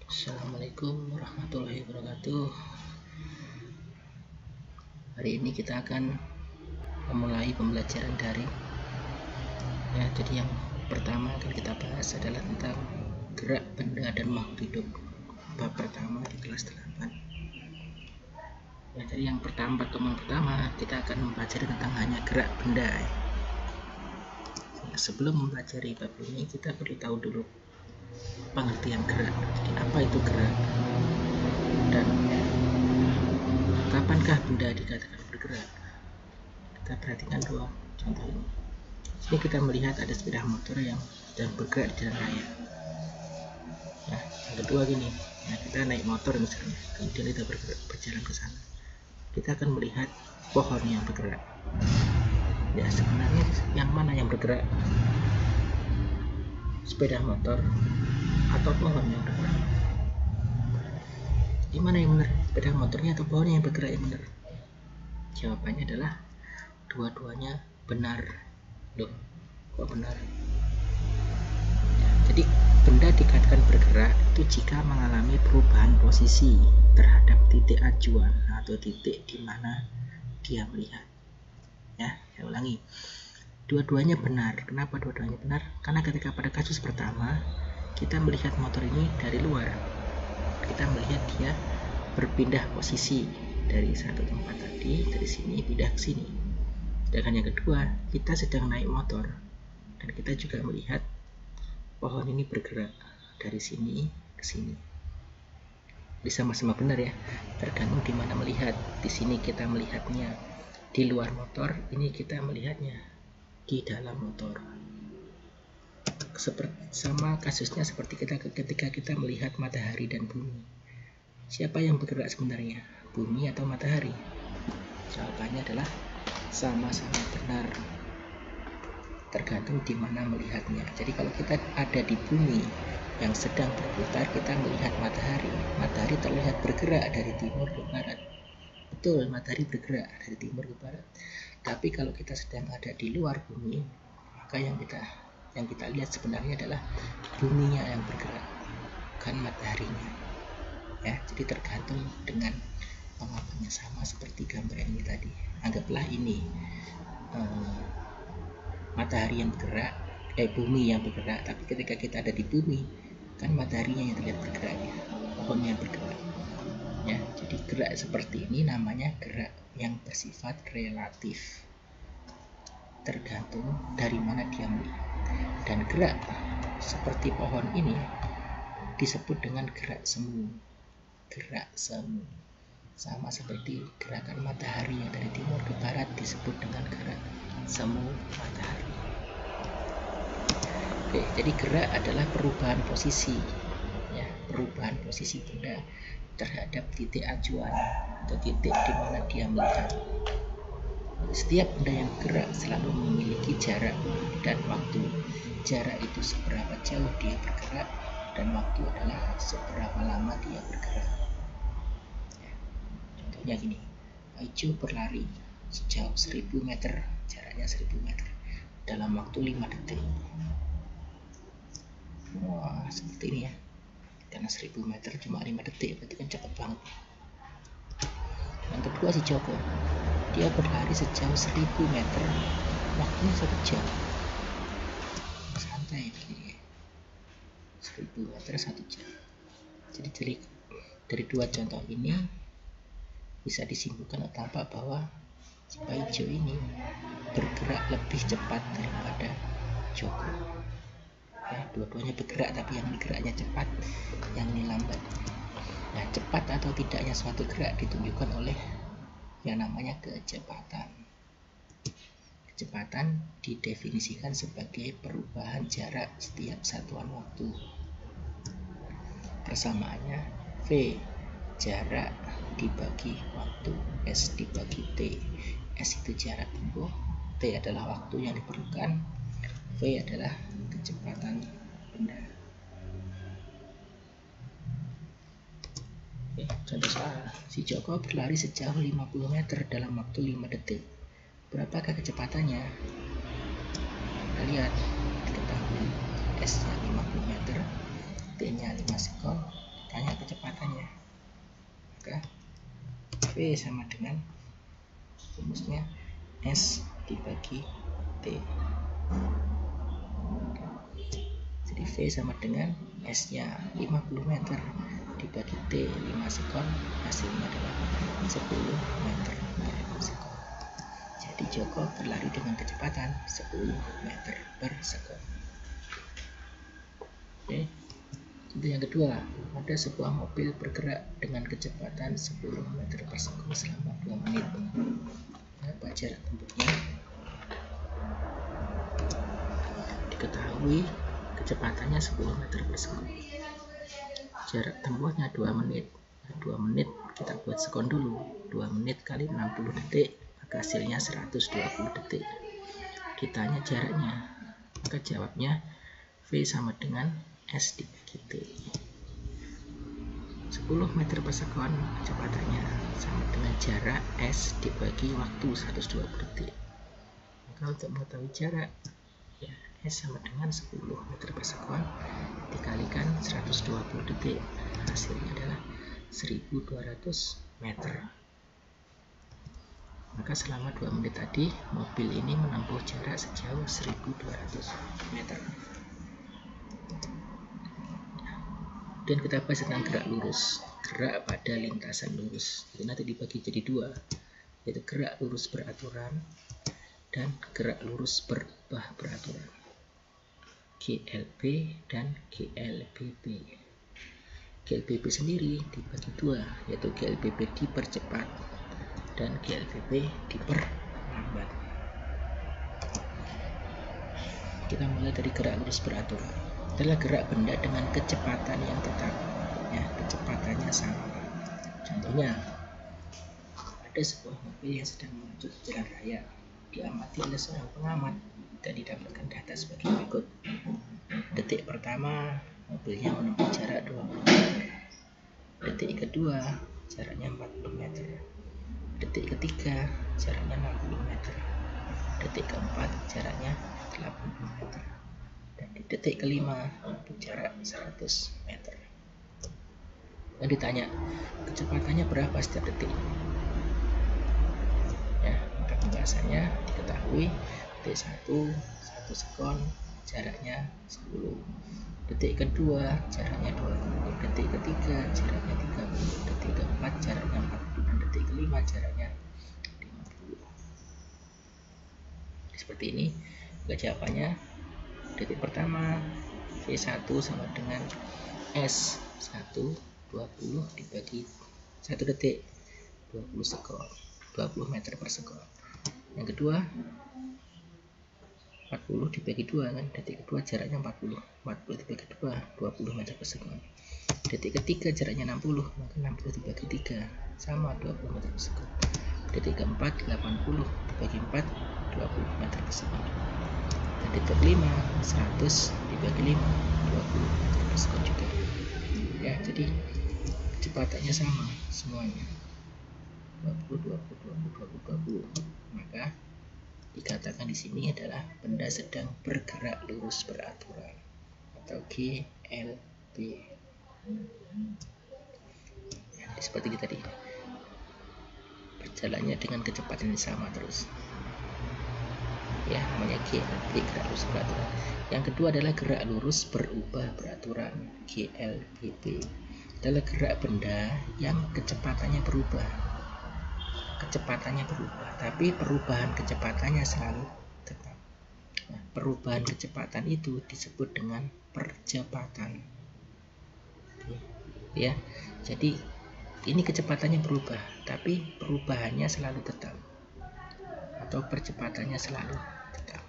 Assalamualaikum warahmatullahi wabarakatuh. Hari ini kita akan memulai pembelajaran daring. Ya, jadi yang pertama akan kita bahas adalah tentang gerak benda dan makhluk hidup. Bab pertama di kelas 8. Ya, jadi yang pertemuan pertama kita akan mempelajari tentang hanya gerak benda. Nah, sebelum mempelajari bab ini kita perlu tahu dulu pengertian gerak. Jadi apa itu gerak? Dan kapankah benda dikatakan bergerak? Kita perhatikan dua contoh ini. Ini kita melihat ada sepeda motor yang sedang bergerak di jalan raya. Nah, yang kedua gini, nah kita naik motor misalnya, kemudian kita berjalan ke sana. Kita akan melihat pohon yang bergerak. Ya, sebenarnya yang mana yang bergerak? Sepeda motor atau pohon yang bergerak? Di mana yang benar? Sepeda motornya atau pohonnya yang bergerak yang benar? Jawabannya adalah dua-duanya benar. Loh, kok benar? Ya, jadi benda dikatakan bergerak itu jika mengalami perubahan posisi terhadap titik acuan atau titik di mana dia melihat. Ya, saya ulangi. Dua-duanya benar. Kenapa dua-duanya benar? Karena ketika pada kasus pertama kita melihat motor ini dari luar, kita melihat dia berpindah posisi dari satu tempat tadi, dari sini pindah ke sini. Sedangkan yang kedua, kita sedang naik motor dan kita juga melihat pohon ini bergerak dari sini ke sini. Bisa sama-sama benar ya, tergantung di mana melihat. Di sini kita melihatnya di luar motor, ini kita melihatnya di dalam motor. Sama kasusnya seperti ketika kita melihat matahari dan bumi. Siapa yang bergerak sebenarnya, bumi atau matahari? Jawabannya adalah sama-sama benar, tergantung di mana melihatnya. Jadi kalau kita ada di bumi yang sedang berputar, kita melihat matahari. Matahari terlihat bergerak dari timur ke barat. Betul, matahari bergerak dari timur ke barat. Tapi kalau kita sedang ada di luar bumi, maka yang kita lihat sebenarnya adalah buminya yang bergerak, bukan mataharinya. Ya, jadi tergantung dengan pengamannya, sama seperti gambar ini tadi. Anggaplah ini matahari yang bergerak, bumi yang bergerak, tapi ketika kita ada di bumi, kan mataharinya yang terlihat bergeraknya, pohonnya yang bergerak. Ya, jadi gerak seperti ini namanya gerak yang bersifat relatif, tergantung dari mana dia melihat. Dan gerak seperti pohon ini disebut dengan gerak semu. Gerak semu sama seperti gerakan matahari yang dari timur ke barat disebut dengan gerak semu matahari. Oke, jadi gerak adalah perubahan posisi, ya, perubahan posisi benda terhadap titik acuan atau titik di mana dia melihat. Setiap benda yang gerak selalu memiliki jarak dan waktu. Jarak itu seberapa jauh dia bergerak, dan waktu adalah seberapa lama dia bergerak. Ya, gini, Aijo berlari sejauh 1000 meter, jaraknya 1000 meter dalam waktu 5 detik. Wah, seperti ini ya, karena 1000 meter cuma 5 detik, berarti kan cepat banget. Yang kedua si Joko, dia berlari sejauh 1000 meter, waktunya 1 jam. Santai begini, 1000 meter 1 jam. Jadi dari dua contoh ini bisa disimpulkan atau tampak bahwa si Paijo ini bergerak lebih cepat daripada Joko. Ya, dua-duanya bergerak, tapi yang ini geraknya cepat, yang ini lambat. Nah, cepat atau tidaknya suatu gerak ditunjukkan oleh yang namanya kecepatan. Kecepatan didefinisikan sebagai perubahan jarak setiap satuan waktu. Persamaannya V, jarak dibagi waktu, S dibagi T. S itu jarak tempuh, T adalah waktu yang diperlukan, V adalah kecepatan benda. Oke, contoh soal, si Joko berlari sejauh 50 meter dalam waktu 5 detik. Berapakah kecepatannya? Kita lihat, diketahui S nya 50 meter, T nya 5 sekon, tanya kecepatannya. Maka V sama dengan rumusnya S dibagi T. Jadi V sama dengan S nya 50 meter dibagi T 5 sekon, hasilnya adalah 10 meter per sekon. Jadi Joko berlari dengan kecepatan 10 meter per sekon. Oke. Contoh yang kedua, ada sebuah mobil bergerak dengan kecepatan 10 meter per sekon selama 2 menit. Apa jarak tempuhnya? Diketahui kecepatannya 10 meter per sekon. Jarak tempuhnya 2 menit. 2 menit kita buat sekon dulu. 2 menit kali 60 detik, maka hasilnya 120 detik. Ditanya jaraknya, maka jawabnya V sama dengan S dibagi T. 10 meter per sekon kecepatannya sama dengan jarak S dibagi waktu 120 detik. Maka untuk mengetahui jarak, ya, S sama dengan 10 meter per sekon dikalikan 120 detik. Hasilnya adalah 1200 meter. Maka selama 2 menit tadi, mobil ini menempuh jarak sejauh 1200 meter. Dan kita bahas tentang gerak lurus, gerak pada lintasan lurus. Itu nanti dibagi jadi 2, yaitu gerak lurus beraturan dan gerak lurus berubah beraturan, GLB dan GLBB. GLBB sendiri dibagi 2, yaitu GLBB dipercepat dan GLBB diperlambat. Kita mulai dari gerak lurus beraturan. Adalah gerak benda dengan kecepatan yang tetap, ya, kecepatannya sama. Contohnya, ada sebuah mobil yang sedang menuju ke jalan raya, diamati oleh seorang pengamat dan didapatkan data sebagai berikut. Detik pertama, mobilnya menempuh jarak 20 meter. Detik kedua, jaraknya 40 meter. Detik ketiga, jaraknya 60 meter. Detik keempat, jaraknya 80 meter. Dan di detik kelima jarak 100 meter. Dan ditanya kecepatannya berapa setiap detik, ya, maka pembahasannya diketahui detik 1 sekon jaraknya 10, detik kedua jaraknya 20, detik ketiga jaraknya 30, detik keempat jaraknya 40, dan detik kelima jaraknya 50. Seperti ini. Jawabannya, detik pertama V1 sama dengan S1 20 dibagi 1 detik 20 sekon, 20 meter per sekon. Yang kedua 40 dibagi 2 kan, detik kedua jaraknya 40 dibagi 2 20 meter per sekon. Detik ketiga jaraknya 60, maka 60 dibagi 3 sama 20 meter per sekon. Detik keempat 80 dibagi 4 20 meter per sekon. Dan detik kelima 100 dibagi 5 20 meter per sekon juga. Ya, jadi kecepatannya sama semuanya, 20 20 20 20 20. Maka dikatakan di sini adalah benda sedang bergerak lurus beraturan atau GLB. Ya, seperti tadi, berjalannya dengan kecepatan yang sama terus. Ya, namanya GLB, gerak lurus beraturan. Yang kedua adalah gerak lurus berubah beraturan, GLBB. Adalah gerak benda yang kecepatannya berubah. Tapi perubahan kecepatannya selalu tetap. Nah, perubahan kecepatan itu disebut dengan percepatan. Ya, jadi ini kecepatannya berubah, tapi perubahannya selalu tetap, atau percepatannya selalu tetap.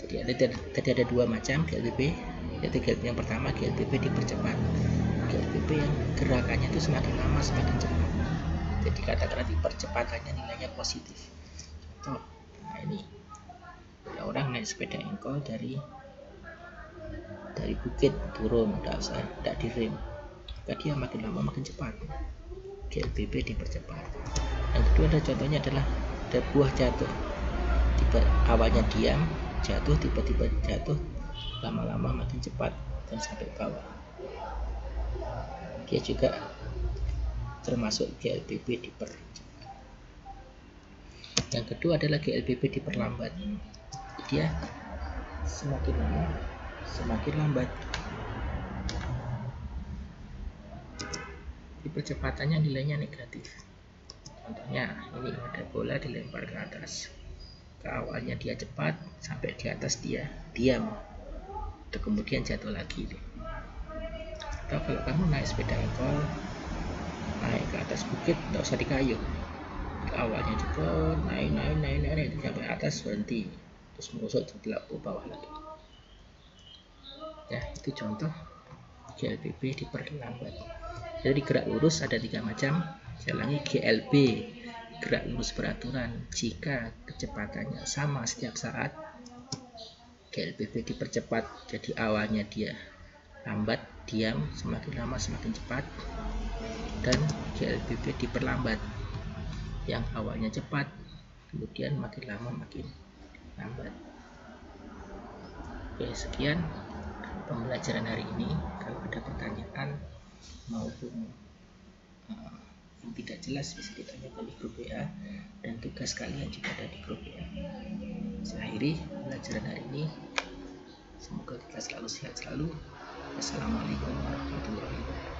Jadi tadi ada 2 macam GLBB, yaitu GLBB yang pertama GLBB dipercepat, GLBB yang gerakannya itu semakin lama semakin cepat. Jadi katakanlah di percepatannya nilainya positif. Contoh, nah ini ada orang naik sepeda engkol dari bukit turun, tidak direm, maka dia makin lama makin cepat, GLBB dipercepat. Yang kedua ada contohnya adalah ada buah jatuh, awalnya diam, jatuh, tiba-tiba jatuh, lama-lama makin cepat dan sampai bawah. dia juga termasuk GLBB dipercepat. Yang kedua adalah GLBB diperlambat. Dia semakin lama semakin lambat. Di percepatannya nilainya negatif. Contohnya ini ada bola dilempar ke atas. Ke awalnya dia cepat, sampai di atas dia diam, dan kemudian jatuh lagi. Atau kalau kamu naik sepeda motor, naik ke atas bukit, tidak usah dikayuh. Ke awalnya cepat, naik sampai atas berhenti, terus merosot ke bawah lagi. Ya, itu contoh GLBB diperlambat. Jadi gerak lurus ada 3 macam. Saya ulangi, GLB gerak lurus beraturan jika kecepatannya sama setiap saat. GLBB dipercepat, jadi awalnya dia lambat, diam, semakin lama semakin cepat. Dan GLBB diperlambat, yang awalnya cepat, kemudian makin lama makin lambat. Oke, sekian pembelajaran hari ini. Kalau ada pertanyaan maupun yang tidak jelas bisa ditanyakan di grup WA, dan tugas kalian juga ada di grup WA. Saya akhiri pembelajaran hari ini. Semoga kita selalu sehat selalu. Wassalamualaikum warahmatullahi wabarakatuh.